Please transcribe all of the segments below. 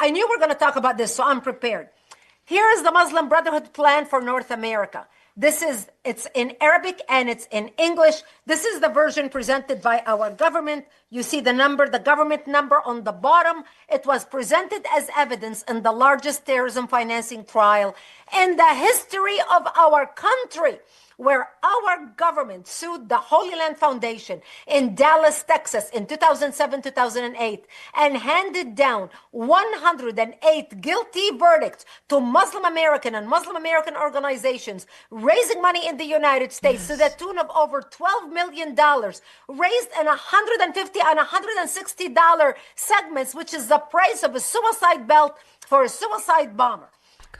I knew we were going to talk about this, so I'm prepared. Here is the Muslim Brotherhood plan for North America. It's in Arabic and it's in English. This is the version presented by our government. You see the number, the government number on the bottom. It was presented as evidence in the largest terrorism financing trial in the history of our country, where our government sued the Holy Land Foundation in Dallas, Texas in 2007-2008 and handed down 108 guilty verdicts to Muslim American and Muslim American organizations raising money in the United States to the tune of over $12 million, raised in $150 and $160 segments, which is the price of a suicide belt for a suicide bomber.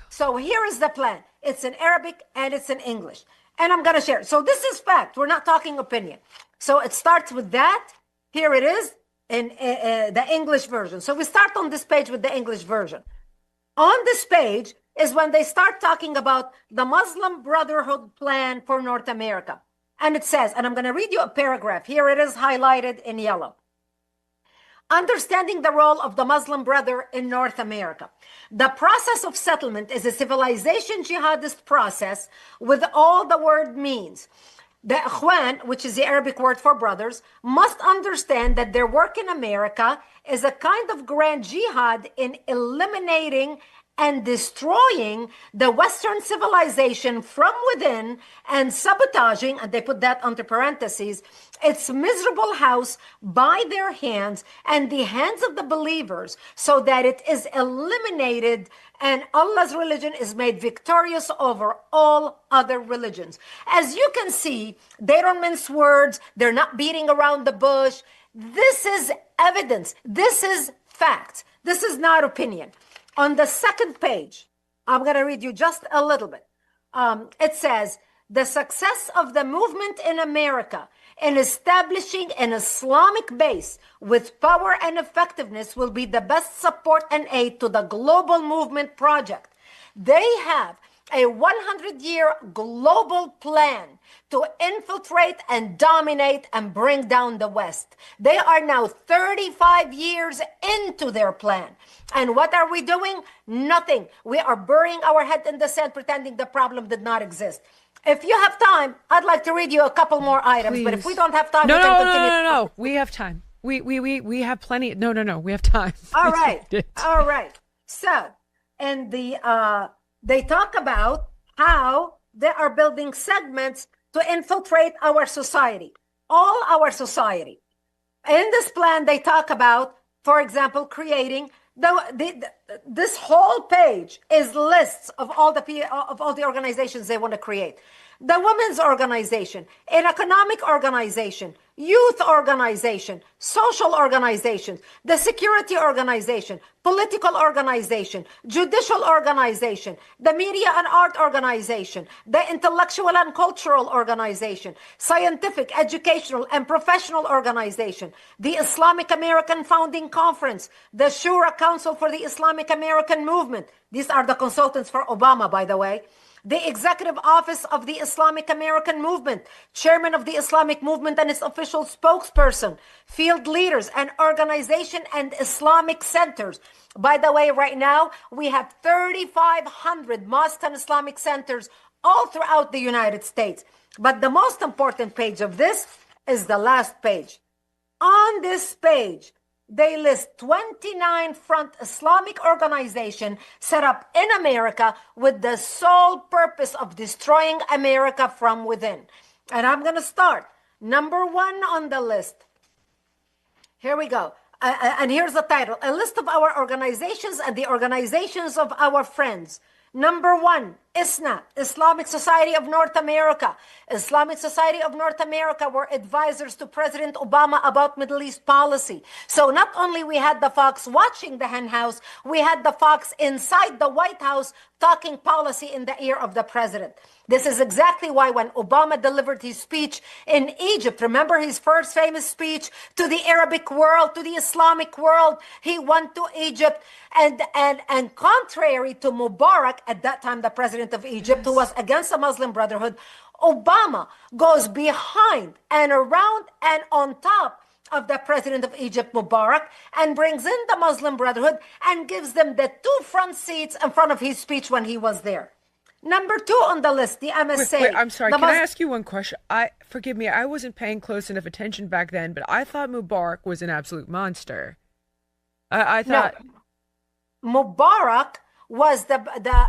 So here is the plan. It's in Arabic and it's in English. And I'm going to share it. So this is fact. We're not talking opinion. So it starts with that. Here it is in the English version. So we start on this page with the English version. On this page is when they start talking about the Muslim Brotherhood plan for North America. And it says, and I'm going to read you a paragraph. Here it is highlighted in yellow. Understanding the role of the Muslim brother in North America. The process of settlement is a civilization jihadist process with all the word means. The Ikhwan, which is the Arabic word for brothers, must understand that their work in America is a kind of grand jihad in eliminating and destroying the Western civilization from within and sabotaging, and they put that under parentheses, its miserable house by their hands and the hands of the believers, so that it is eliminated and Allah's religion is made victorious over all other religions. As you can see, they don't mince words. They're not beating around the bush. This is evidence. This is fact. This is not opinion. On the second page, I'm going to read you just a little bit. It says, the success of the movement in America in establishing an Islamic base with power and effectiveness will be the best support and aid to the global movement project. They have a 100-year global plan to infiltrate and dominate and bring down the West. They are now 35 years into their plan. And what are we doing? Nothing. We are burying our head in the sand, pretending the problem did not exist. If you have time, I'd like to read you a couple more items. Please. But if we don't have time, we can continue. No. We have time. We have plenty. No. We have time. All right. All right. So, and they talk about how they are building segments to infiltrate our society, all our society. In this plan, they talk about, for example, creating this whole page is lists of all the organizations they want to create. The women's organization, an economic organization, youth organization, social organizations, the security organization, political organization, judicial organization, the media and art organization, the intellectual and cultural organization, scientific, educational, and professional organization, the Islamic American Founding Conference, the Shura Council for the Islamic American Movement. These are the consultants for Obama, by the way. The Executive Office of the Islamic American Movement, Chairman of the Islamic Movement and its official spokesperson, field leaders and organization and Islamic centers. By the way, right now, we have 3,500 mosques and Islamic centers all throughout the United States. But the most important page of this is the last page. On this page, they list 29 front Islamic organizations set up in America with the sole purpose of destroying America from within. And I'm going to start. Number one on the list. Here we go. And here's the title. A list of our organizations and the organizations of our friends. Number one, ISNA, Islamic Society of North America. Islamic Society of North America were advisors to President Obama about Middle East policy. So not only we had the Fox watching the hen house, we had the Fox inside the White House talking policy in the ear of the president. This is exactly why when Obama delivered his speech in Egypt, remember his first famous speech to the Arabic world, to the Islamic world, he went to Egypt and contrary to Mubarak, at that time the president of Egypt, who was against the Muslim Brotherhood, Obama goes behind and around and on top of the president of Egypt, Mubarak, and brings in the Muslim Brotherhood and gives them the 2 front seats in front of his speech when he was there. Number 2 on the list, the MSA. Wait, I'm sorry. Can I ask you one question? Forgive me, I wasn't paying close enough attention back then, but I thought Mubarak was an absolute monster. I thought Mubarak was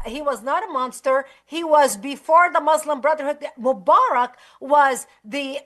he was not a monster. He was before the Muslim Brotherhood. Mubarak was the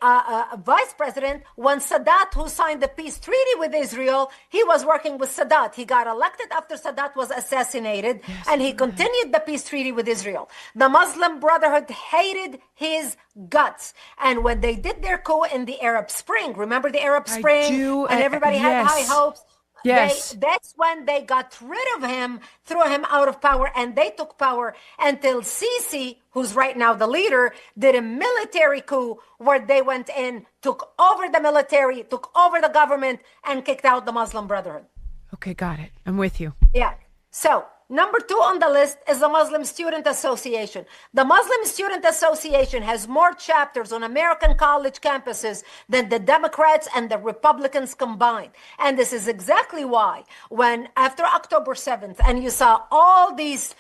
vice president when Sadat, who signed the peace treaty with Israel, he was working with Sadat. He got elected after Sadat was assassinated, and he continued the peace treaty with Israel. The Muslim Brotherhood hated his guts, and when they did their coup in the Arab Spring, remember the Arab Spring, and everybody had high hopes. Yes. That's when they got rid of him, threw him out of power, and they took power until Sisi, who's right now the leader, did a military coup where they went in, took over the military, took over the government, and kicked out the Muslim Brotherhood. Okay, got it. I'm with you. Yeah. So, number 2 on the list is the Muslim Student Association. The Muslim Student Association has more chapters on American college campuses than the Democrats and the Republicans combined. And this is exactly why when after October 7th, and you saw all these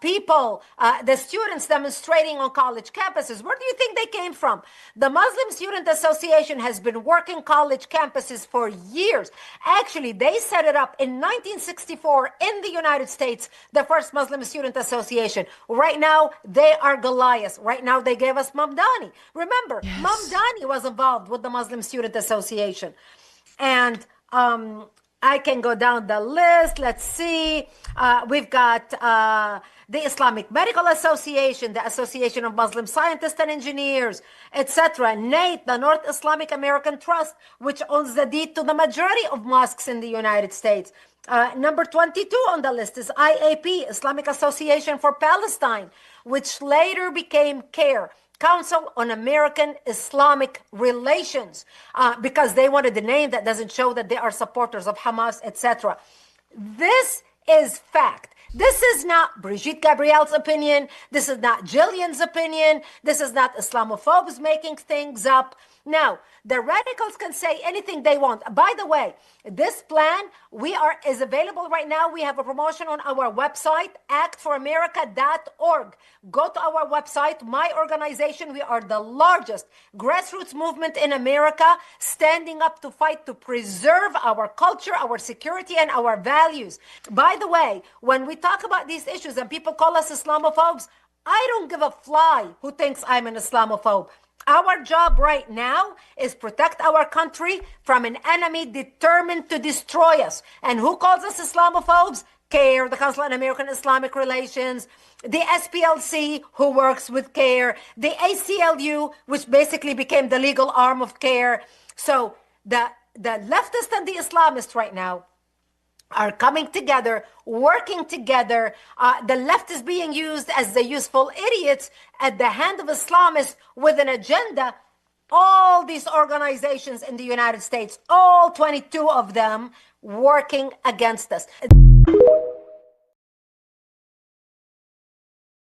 people, the students demonstrating on college campuses, where do you think they came from? The Muslim Student Association has been working college campuses for years. Actually, they set it up in 1964 in the United States, the first Muslim Student Association. Right now, they are Goliath. Right now, they gave us Mamdani. Remember, Yes. Mamdani was involved with the Muslim Student Association. And I can go down the list. Let's see. We've got the Islamic Medical Association, the Association of Muslim Scientists and Engineers, etc. NATE, the North Islamic American Trust, which owns the deed to the majority of mosques in the United States. Number 22 on the list is IAP, Islamic Association for Palestine, which later became CARE, Council on American Islamic Relations, because they wanted a name that doesn't show that they are supporters of Hamas, etc. This is fact. This is not Brigitte Gabriel's opinion. This is not Jillian's opinion. This is not Islamophobes making things up. Now, the radicals can say anything they want. By the way, this plan is available right now. We have a promotion on our website, actforamerica.org. Go to our website, my organization. We are the largest grassroots movement in America, standing up to fight to preserve our culture, our security, and our values. By the way, when we talk about these issues and people call us Islamophobes, I don't give a fly who thinks I'm an Islamophobe. Our job right now is protect our country from an enemy determined to destroy us. And who calls us Islamophobes? CARE, the Council on American Islamic Relations, the SPLC, who works with CARE, the ACLU, which basically became the legal arm of CARE. So the leftists and the Islamists right now are coming together, working together. The left is being used as the useful idiots at the hand of Islamists with an agenda. All these organizations in the United States, all 22 of them, working against us.